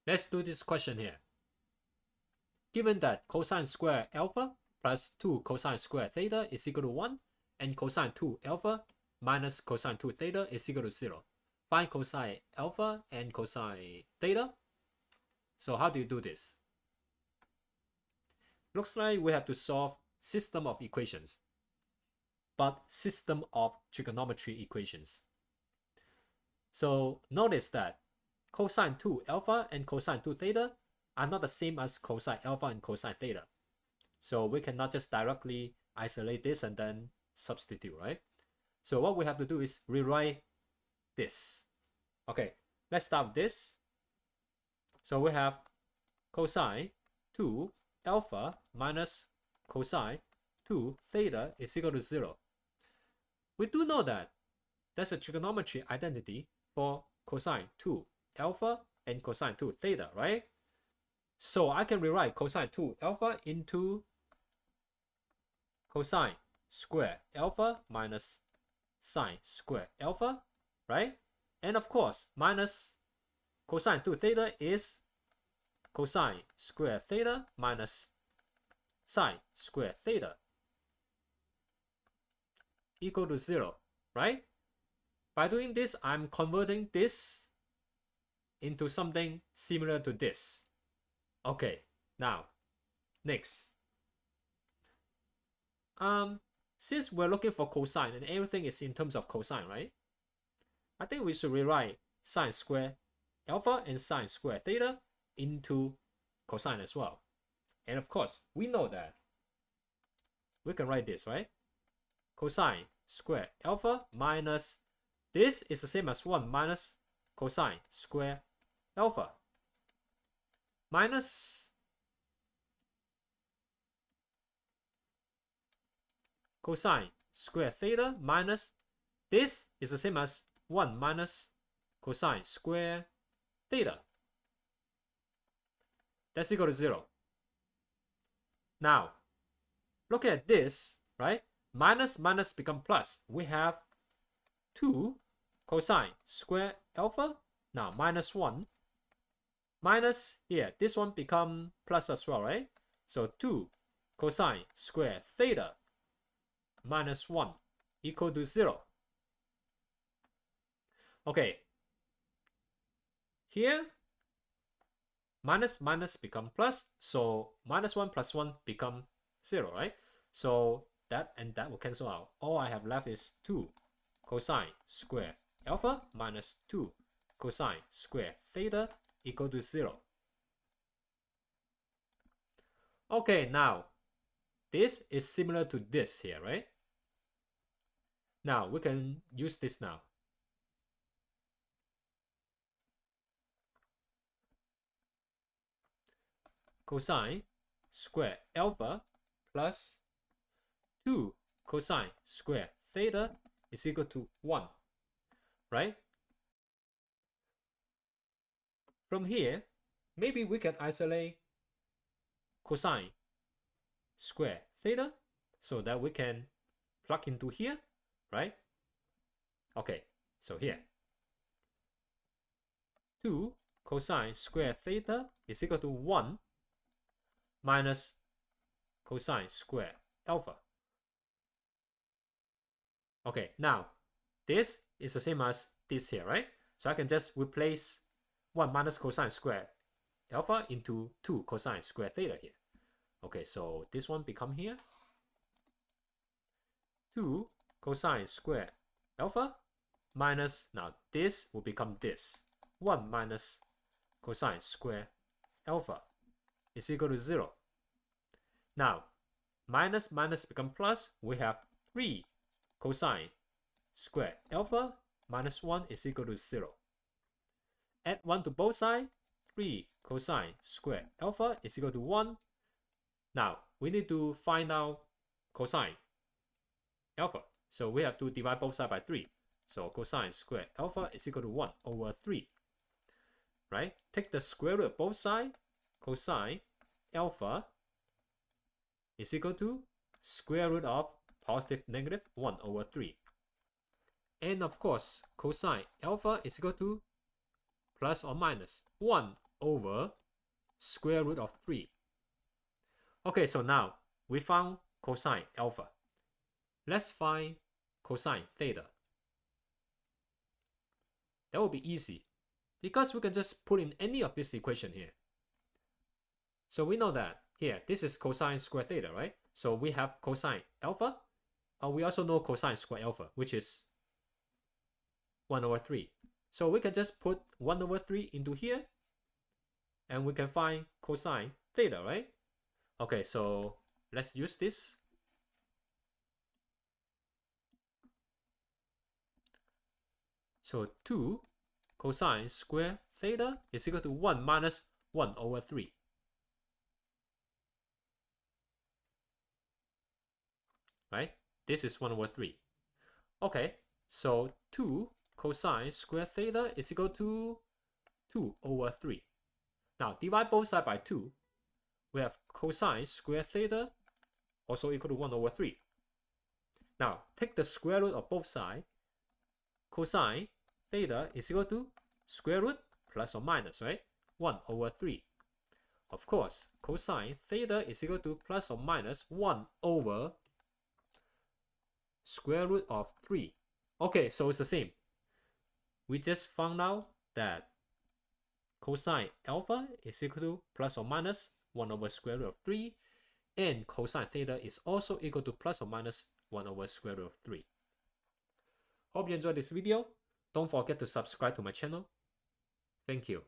Let's do this question here. Given that cosine square alpha plus 2 cosine square theta is equal to 1, and cosine 2 alpha minus cosine 2 theta is equal to 0. Find cosine alpha and cosine theta. So how do you do this? Looks like we have to solve system of equations, but system of trigonometry equations. So notice that cosine 2 alpha and cosine 2 theta are not the same as cosine alpha and cosine theta. So we cannot just directly isolate this and then substitute, right? So what we have to do is rewrite this. Okay, let's start with this. So we have cosine 2 alpha minus cosine 2 theta is equal to 0. We do know that there's a trigonometry identity for cosine 2 alpha and cosine 2 theta, right? So I can rewrite cosine 2 alpha into cosine square alpha minus sine square alpha, right? And of course, minus cosine 2 theta is cosine square theta minus sine square theta equal to 0, right? By doing this, I'm converting this into something similar to this. Okay, now, next. Since we're looking for cosine and everything is in terms of cosine, right? I think we should rewrite sine square alpha and sine square theta into cosine as well. And of course, we know that we can write this, right? Cosine square alpha minus, this is the same as 1 minus cosine square alpha minus cosine square theta minus, this is the same as 1 minus cosine square theta. That's equal to 0. Now, look at this, right? Minus minus become plus. We have 2 cosine square alpha. Now, minus 1. Minus here, this one become plus as well, right? So 2 cosine square theta minus 1 equal to 0. Okay. Here, minus minus become plus. So minus 1 plus 1 become 0, right? So that and that will cancel out. All I have left is 2 cosine square alpha minus 2 cosine square theta equal to 0. Okay, now this is similar to this here, right? Now we can use this now. Cosine square alpha plus 2 cosine square theta is equal to 1, right? From here, maybe we can isolate cosine square theta so that we can plug into here, right? Okay, so here, 2 cosine square theta is equal to 1 minus cosine square alpha. Okay, now this is the same as this here, right? So I can just replace 1 minus cosine square alpha into 2 cosine square theta here. Okay, so this one become here 2 cosine square alpha minus, now this will become this 1 minus cosine square alpha is equal to 0. Now minus minus become plus. We have 3 cosine square alpha minus 1 is equal to 0. Add 1 to both sides. 3 cosine square alpha is equal to 1. Now we need to find out cosine alpha. So we have to divide both sides by 3. So cosine square alpha is equal to 1 over 3. Right? Take the square root of both sides. Cosine alpha is equal to square root of positive negative 1 over 3. And of course, cosine alpha is equal to plus or minus 1 over square root of 3. Okay, so now we found cosine alpha. Let's find cosine theta. That will be easy because we can just put in any of this equation here. So we know that here, this is cosine square theta, right? So we have cosine alpha. We also know cosine square alpha, which is 1 over 3. So we can just put 1 over 3 into here, and we can find cosine theta, right? Okay, so let's use this. So 2 cosine square theta is equal to 1 minus 1 over 3. Right? This is 1 over 3. Okay, so 2 cosine square theta is equal to 2 over 3. Now divide both sides by 2. We have cosine square theta also equal to 1 over 3. Now take the square root of both sides. Cosine theta is equal to square root plus or minus, right? 1 over 3. Of course, cosine theta is equal to plus or minus 1 over square root of 3. Okay, so it's the same. We just found out that cosine alpha is equal to plus or minus 1 over square root of 3, and cosine theta is also equal to plus or minus 1 over square root of 3. Hope you enjoyed this video. Don't forget to subscribe to my channel. Thank you.